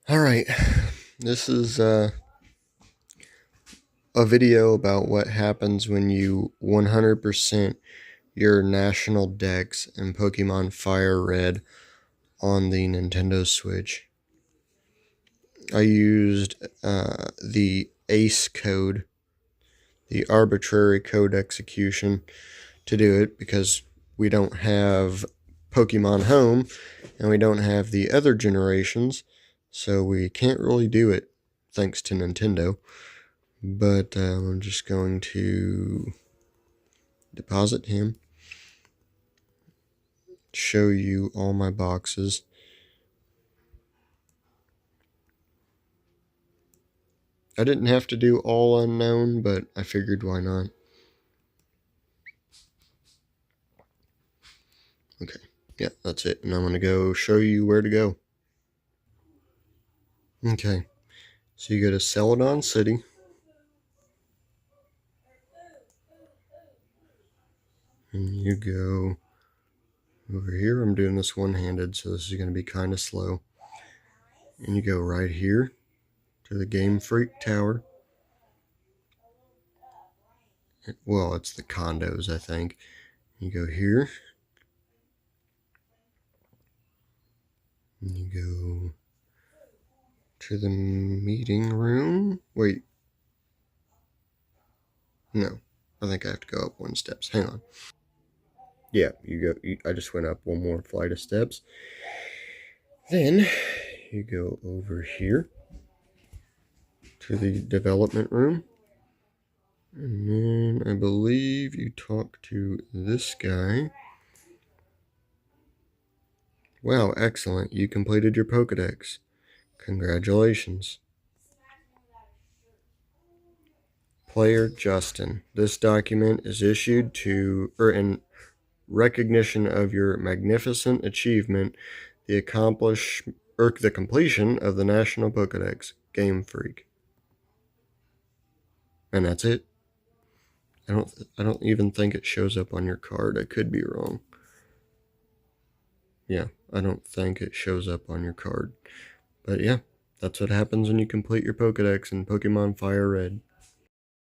Alright, this is a video about what happens when you 100% your national dex in Pokemon Fire Red on the Nintendo Switch. I used the ACE code, the arbitrary code execution, to do it because we don't have Pokemon Home and we don't have the other generations, so we can't really do it thanks to Nintendo. But I'm just going to deposit him, show you all my boxes. I didn't have to do all unknown, but I figured why not. Okay, yeah, that's it. And I'm going to go show you where to go. Okay, so you go to Celadon City. And you go over here. I'm doing this one-handed, so this is going to be kind of slow. And you go right here to the Game Freak Tower. Well, it's the condos, I think. You go here. And you go to the meeting room. Wait. No. I think I have to go up one steps. Hang on. Yeah, I just went up one more flight of steps. Then you go over here to the development room. And then I believe you talk to this guy. Wow, excellent. You completed your Pokedex. Congratulations. Player Justin. This document is issued in recognition of your magnificent achievement, the completion of the National Pokedex. Game Freak. And that's it. I don't even think it shows up on your card. I could be wrong. Yeah, I don't think it shows up on your card. But yeah, that's what happens when you complete your Pokedex in Pokemon Fire Red.